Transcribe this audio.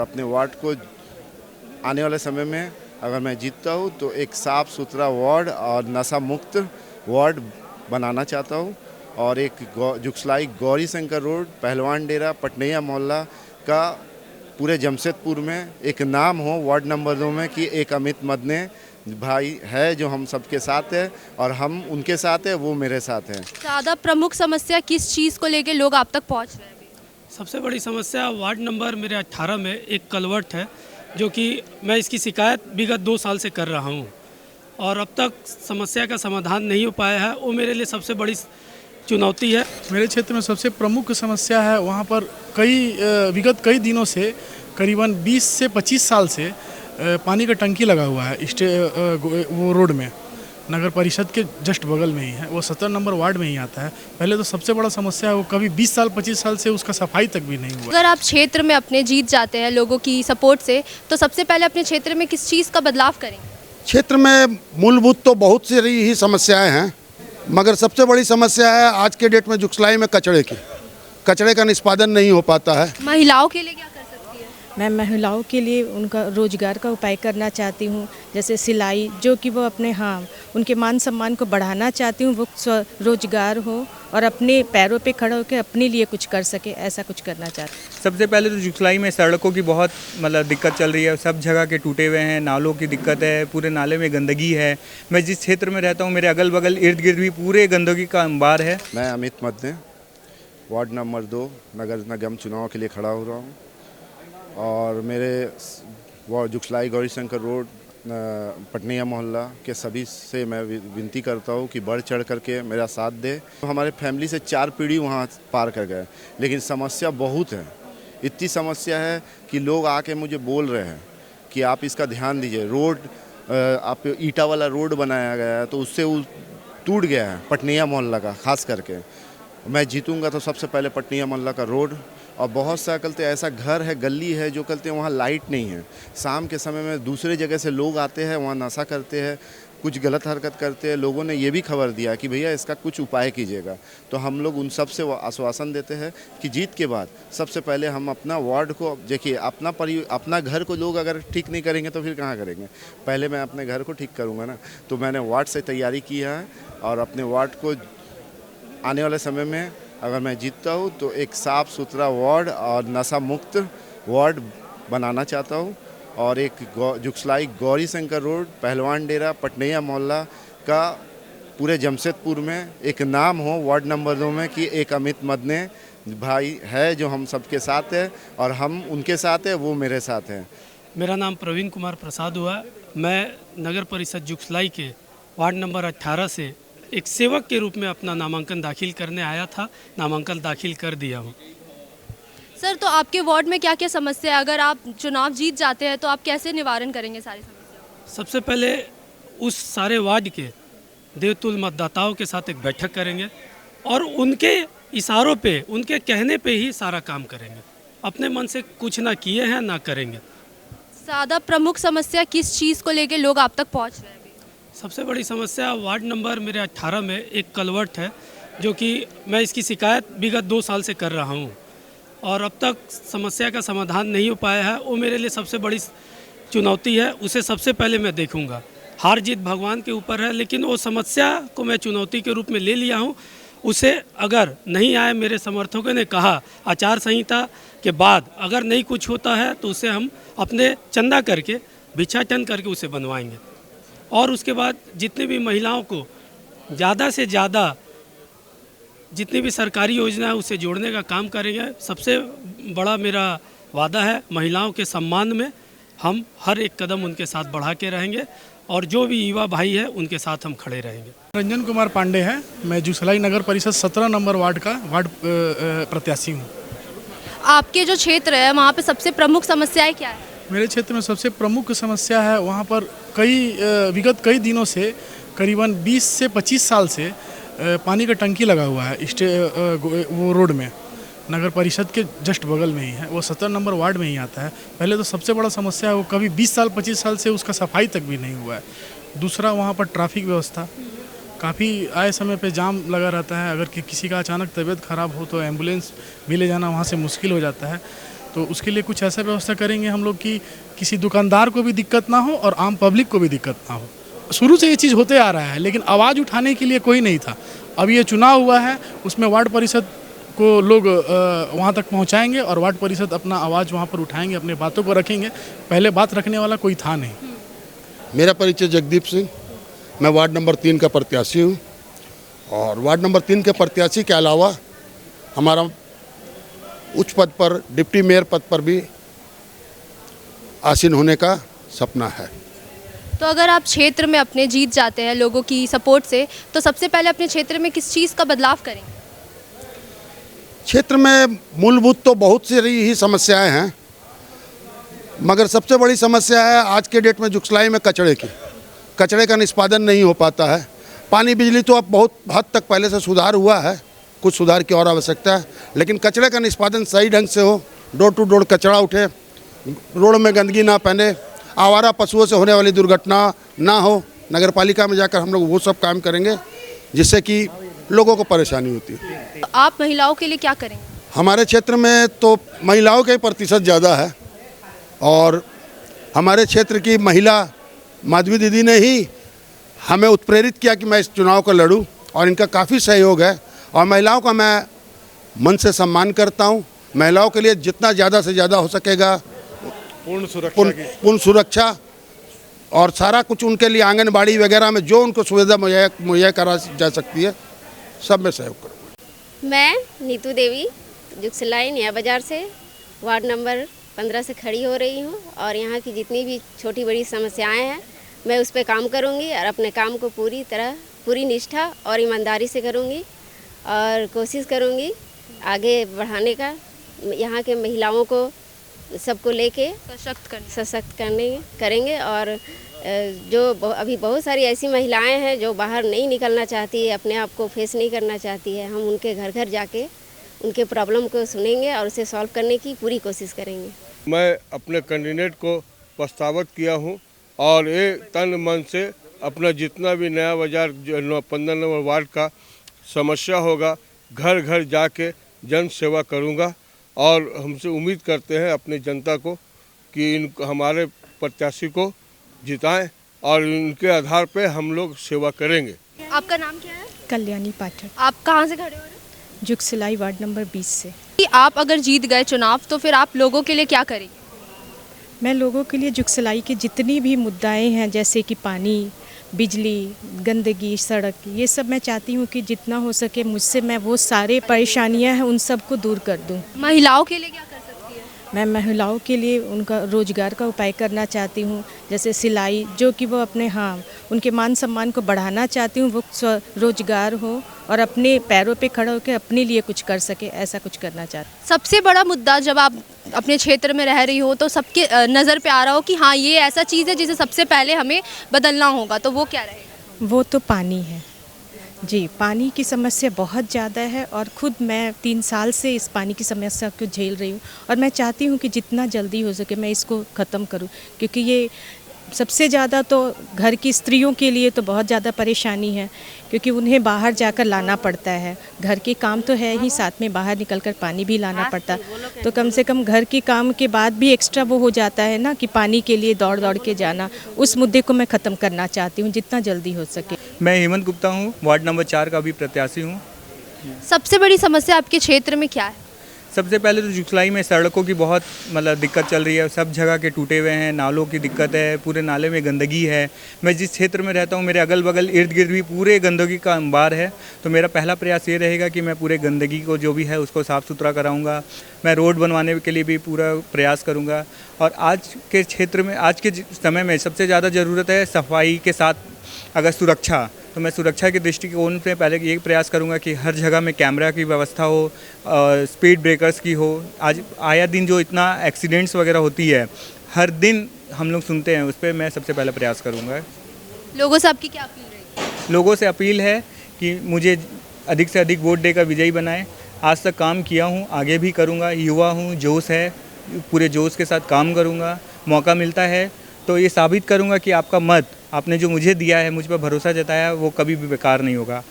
अपने वार्ड को आने वाले समय में अगर मैं जीतता हूँ तो एक साफ़ सुथरा वार्ड और नशा मुक्त वार्ड बनाना चाहता हूँ और एक जुगसलाई गौरी शंकर रोड, पहलवान डेरा, पटनैया मोहल्ला का पूरे जमशेदपुर में एक नाम हो वार्ड नंबर 2 में कि एक अमित मदने भाई है जो हम सबके साथ है और हम उनके साथ है, वो मेरे साथ हैं। ज़्यादा प्रमुख समस्या किस चीज़ को लेके लोग आप तक पहुंच रहे हैं अभी? सबसे बड़ी समस्या वार्ड नंबर मेरे 18 में एक कलवर्ट है, जो कि मैं इसकी शिकायत विगत 2 साल से कर रहा हूं और अब तक समस्या का समाधान नहीं हो पाया है। वो मेरे लिए सबसे बड़ी चुनौती है। मेरे क्षेत्र में सबसे प्रमुख समस्या है, वहाँ पर विगत कई दिनों से करीबन 20 से 25 साल से पानी का टंकी लगा हुआ है वो रोड में, नगर परिषद के जस्ट बगल में ही है। वो 17 नंबर वार्ड में ही आता है। पहले तो सबसे बड़ा समस्या है वो कभी 20 साल 25 साल से उसका सफाई तक भी नहीं हुआ। अगर आप क्षेत्र में अपने जीत जाते हैं लोगों की सपोर्ट से, तो सबसे पहले अपने क्षेत्र में किस चीज़ का बदलाव करेंगे? क्षेत्र में मूलभूत तो बहुत सी ही समस्याएं हैं, मगर सबसे बड़ी समस्या है आज के डेट में जुगसलाई में कचरे का निष्पादन नहीं हो पाता है। महिलाओं के लिए क्या कर सकती है? मैं महिलाओं के लिए उनका रोजगार का उपाय करना चाहती हूँ, जैसे सिलाई, जो कि वो अपने उनके मान सम्मान को बढ़ाना चाहती हूँ। वो स्वरोजगार हो और अपने पैरों पे खड़ा होकर अपने लिए कुछ कर सके, ऐसा कुछ करना चाहती हूँ। सबसे पहले तो जुगसलाई में सड़कों की बहुत दिक्कत चल रही है। सब जगह के टूटे हुए हैं, नालों की दिक्कत है, पूरे नाले में गंदगी है। मैं जिस क्षेत्र में रहता हूँ मेरे अगल बगल इर्द गिर्द भी पूरे गंदगी का अंबार है। मैं अमित मदने वार्ड नंबर 2 नगर निगम चुनाव के लिए खड़ा हो रहा हूँ और मेरे जुगसलाई गौरी शंकर रोड, पटनैया मोहल्ला के सभी से मैं विनती करता हूँ कि बढ़ चढ़ करके मेरा साथ दे। हमारे फैमिली से 4 पीढ़ी वहाँ पार कर गए, लेकिन समस्या बहुत है। इतनी समस्या है कि लोग आके मुझे बोल रहे हैं कि आप इसका ध्यान दीजिए। रोड आप ईटा वाला रोड बनाया गया है तो उससे वो टूट गया है पटनैया मोहल्ला का। खास करके मैं जीतूंगा तो सबसे पहले पटनैया मोहल्ला का रोड, और बहुत सा कलते ऐसा घर है, गली है जो कलते वहाँ लाइट नहीं है। शाम के समय में दूसरे जगह से लोग आते हैं, वहाँ नशा करते हैं, कुछ गलत हरकत करते हैं। लोगों ने ये भी खबर दिया कि भैया इसका कुछ उपाय कीजिएगा। तो हम लोग उन सब से आश्वासन देते हैं कि जीत के बाद सबसे पहले हम अपना वार्ड को देखिए, अपना घर को लोग अगर ठीक नहीं करेंगे तो फिर कहाँ करेंगे। पहले मैं अपने घर को ठीक करूँगा ना। तो मैंने वार्ड से तैयारी की है और अपने वार्ड को आने वाले समय में अगर मैं जीतता हूँ तो एक साफ़ सुथरा वार्ड और नशा मुक्त वार्ड बनाना चाहता हूँ और एक जुगसलाई गौरी शंकर रोड, पहलवान डेरा, पटनैया मोहल्ला का पूरे जमशेदपुर में एक नाम हो वार्ड नंबर 2 में कि एक अमित मदने भाई है जो हम सबके साथ है और हम उनके साथ है, वो मेरे साथ हैं। मेरा नाम प्रवीण कुमार प्रसाद हुआ। मैं नगर परिषद जुगसलाई के वार्ड नंबर 18 से एक सेवक के रूप में अपना नामांकन दाखिल करने आया था। नामांकन दाखिल कर दिया हूँ। सर, तो आपके वार्ड में क्या क्या समस्या है? अगर आप चुनाव जीत जाते हैं तो आप कैसे निवारण करेंगे सारी समस्या? सबसे पहले उस सारे वार्ड के देवतुल मतदाताओं के साथ एक बैठक करेंगे और उनके इशारों पे, उनके कहने पे ही सारा काम करेंगे। अपने मन से कुछ ना किए हैं ना करेंगे। ज़्यादा प्रमुख समस्या किस चीज़ को लेके लोग आप तक पहुंच रहे हैं अभी? सबसे बड़ी समस्या वार्ड नंबर मेरे 18 में एक कलवर्ट है, जो कि मैं इसकी शिकायत विगत 2 साल से कर रहा हूँ और अब तक समस्या का समाधान नहीं हो पाया है। वो मेरे लिए सबसे बड़ी चुनौती है। उसे सबसे पहले मैं देखूंगा। हार जीत भगवान के ऊपर है, लेकिन वो समस्या को मैं चुनौती के रूप में ले लिया हूँ। उसे अगर नहीं आए, मेरे समर्थकों ने कहा आचार संहिता के बाद अगर नहीं कुछ होता है तो उसे हम अपने चंदा करके, भिक्षाटन करके उसे बनवाएंगे और उसके बाद जितनी भी महिलाओं को ज़्यादा से ज़्यादा जितनी भी सरकारी योजना है उसे जोड़ने का काम करेंगे। सबसे बड़ा मेरा वादा है, महिलाओं के सम्मान में हम हर एक कदम उनके साथ बढ़ा के रहेंगे और जो भी युवा भाई है उनके साथ हम खड़े रहेंगे। रंजन कुमार पांडे है। मैं जुगसलाई नगर परिषद 17 नंबर वार्ड का प्रत्याशी हूँ। आपके जो क्षेत्र है वहाँ पे सबसे प्रमुख समस्याएं क्या है? मेरे क्षेत्र में सबसे प्रमुख समस्या है, वहाँ पर विगत कई दिनों से करीबन 20 से 25 साल से पानी का टंकी लगा हुआ है वो रोड में, नगर परिषद के जस्ट बगल में ही है। वो 17 नंबर वार्ड में ही आता है। पहले तो सबसे बड़ा समस्या है वो कभी 20 साल 25 साल से उसका सफाई तक भी नहीं हुआ है। दूसरा, वहाँ पर ट्रैफिक व्यवस्था काफ़ी आए समय पे जाम लगा रहता है। अगर किसी का अचानक तबीयत ख़राब हो तो एम्बुलेंस भी ले जाना वहाँ से मुश्किल हो जाता है। तो उसके लिए कुछ ऐसा व्यवस्था करेंगे हम लोग कि किसी दुकानदार को भी दिक्कत ना हो और आम पब्लिक को भी दिक्कत ना हो। शुरू से ये चीज़ होते आ रहा है, लेकिन आवाज़ उठाने के लिए कोई नहीं था। अब ये चुनाव हुआ है, उसमें वार्ड परिषद को लोग वहाँ तक पहुँचाएंगे और वार्ड परिषद अपना आवाज़ वहाँ पर उठाएंगे, अपने बातों को रखेंगे। पहले बात रखने वाला कोई था नहीं। मेरा परिचय जगदीप सिंह, मैं वार्ड नंबर 3 का प्रत्याशी हूँ और वार्ड नंबर 3 के प्रत्याशी के अलावा हमारा उच्च पद पर डिप्टी मेयर पद पर भी आसीन होने का सपना है। तो अगर आप क्षेत्र में अपने जीत जाते हैं लोगों की सपोर्ट से, तो सबसे पहले अपने क्षेत्र में किस चीज़ का बदलाव करेंगे? क्षेत्र में मूलभूत तो बहुत सी ही समस्याएं हैं, मगर सबसे बड़ी समस्या है आज के डेट में जुगसलाई में कचरे का निष्पादन नहीं हो पाता है। पानी बिजली तो अब बहुत हद तक पहले से सुधार हुआ है, कुछ सुधार की और आवश्यकता है, लेकिन कचरे का निष्पादन सही ढंग से हो, डोर टू डोर कचरा उठे, रोड में गंदगी ना फैले, आवारा पशुओं से होने वाली दुर्घटना ना हो। नगर पालिका में जाकर हम लोग वो सब काम करेंगे जिससे कि लोगों को परेशानी होती है। आप महिलाओं के लिए क्या करेंगे? हमारे क्षेत्र में तो महिलाओं का ही प्रतिशत ज़्यादा है और हमारे क्षेत्र की महिला माधवी दीदी ने ही हमें उत्प्रेरित किया कि मैं इस चुनाव को लड़ूं और इनका काफ़ी सहयोग है और महिलाओं का मैं मन से सम्मान करता हूं। महिलाओं के लिए जितना ज़्यादा से ज़्यादा हो सकेगा पूर्ण सुरक्षा और सारा कुछ उनके लिए आंगनबाड़ी वगैरह में जो उनको सुविधा मुहैया करा जा सकती है, सब में सहयोग करूँगा। मैं नीतू देवी जुगसलाई नया बाज़ार से वार्ड नंबर 15 से खड़ी हो रही हूँ और यहाँ की जितनी भी छोटी बड़ी समस्याएं हैं मैं उस पर काम करूँगी और अपने काम को पूरी निष्ठा और ईमानदारी से करूँगी और कोशिश करूँगी आगे बढ़ाने का, यहाँ के महिलाओं को सबको लेके सशक्त करेंगे और अभी बहुत सारी ऐसी महिलाएं हैं जो बाहर नहीं निकलना चाहती है, अपने आप को फेस नहीं करना चाहती है। हम उनके घर घर जाके उनके प्रॉब्लम को सुनेंगे और उसे सॉल्व करने की पूरी कोशिश करेंगे। मैं अपने कैंडिडेट को प्रस्तावित किया हूं और ये तन मन से अपना जितना भी नया बाज़ार 15 नंबर वार्ड का समस्या होगा घर घर जाके जन सेवा करूंगा और हमसे उम्मीद करते हैं अपनी जनता को कि हमारे प्रत्याशी को जिताएं और इनके आधार पे हम लोग सेवा करेंगे। आपका नाम क्या है? कल्याणी पाठक। आप कहाँ से खड़े हो रहे हैं? जुगसलाई वार्ड नंबर 20 से। कि आप अगर जीत गए चुनाव तो फिर आप लोगों के लिए क्या करेंगे? मैं लोगों के लिए जुगसलाई के जितनी भी मुद्दाएं हैं जैसे कि पानी, बिजली, गंदगी, सड़क, ये सब मैं चाहती हूँ कि जितना हो सके मुझसे मैं वो सारे परेशानियाँ हैं उन सब को दूर कर दूँ। महिलाओं के लिए क्या कर सकती है? मैं महिलाओं के लिए उनका रोजगार का उपाय करना चाहती हूँ, जैसे सिलाई, जो कि वो अपने उनके मान सम्मान को बढ़ाना चाहती हूँ, वो स्वरोजगार हो और अपने पैरों पे खड़ा होकर अपने लिए कुछ कर सके, ऐसा कुछ करना चाहती हूँ। सबसे बड़ा मुद्दा जब आप अपने क्षेत्र में रह रही हो तो सबके नज़र पे आ रहा हो कि हाँ ये ऐसा चीज़ है जिसे सबसे पहले हमें बदलना होगा, तो वो क्या रहेगा? वो तो पानी है जी। पानी की समस्या बहुत ज़्यादा है और खुद मैं 3 साल से इस पानी की समस्या को झेल रही हूँ और मैं चाहती हूँ कि जितना जल्दी हो सके मैं इसको ख़त्म करूँ, क्योंकि ये सबसे ज़्यादा तो घर की स्त्रियों के लिए तो बहुत ज़्यादा परेशानी है, क्योंकि उन्हें बाहर जाकर लाना पड़ता है। घर के काम तो है ही, साथ में बाहर निकलकर पानी भी लाना पड़ता है, तो कम से कम घर के काम के बाद भी एक्स्ट्रा वो हो जाता है ना कि पानी के लिए दौड़ दौड़ के जाना। उस मुद्दे को मैं ख़त्म करना चाहती हूँ जितना जल्दी हो सके। मैं हेमंत गुप्ता हूँ, वार्ड नंबर 4 का भी प्रत्याशी हूँ। सबसे बड़ी समस्या आपके क्षेत्र में क्या है? सबसे पहले तो जुगसलाई में सड़कों की बहुत दिक्कत चल रही है, सब जगह के टूटे हुए हैं, नालों की दिक्कत है, पूरे नाले में गंदगी है। मैं जिस क्षेत्र में रहता हूँ मेरे अगल बगल इर्द गिर्द भी पूरे गंदगी का अंबार है, तो मेरा पहला प्रयास ये रहेगा कि मैं पूरे गंदगी को जो भी है उसको साफ़ सुथरा कराऊँगा। मैं रोड बनवाने के लिए भी पूरा प्रयास करूँगा और आज के क्षेत्र में आज के समय में सबसे ज़्यादा ज़रूरत है सफाई के साथ अगर सुरक्षा, तो मैं सुरक्षा के दृष्टिकोण से पहले ये प्रयास करूंगा कि हर जगह में कैमरा की व्यवस्था हो, स्पीड ब्रेकर्स की हो। आज आया दिन जो इतना एक्सीडेंट्स वगैरह होती है हर दिन हम लोग सुनते हैं, उस पर मैं सबसे पहले प्रयास करूंगा। लोगों से आपकी क्या अपील रहेगी? लोगों से अपील है कि मुझे अधिक से अधिक वोट देकर विजयी बनाएं। आज तक काम किया हूँ, आगे भी करूँगा, युवा हूँ, जोश है, पूरे जोश के साथ काम करूँगा। मौका मिलता है तो ये साबित करूँगा कि आपका मत, आपने जो मुझे दिया है, मुझ पर भरोसा जताया, वो कभी भी बेकार नहीं होगा।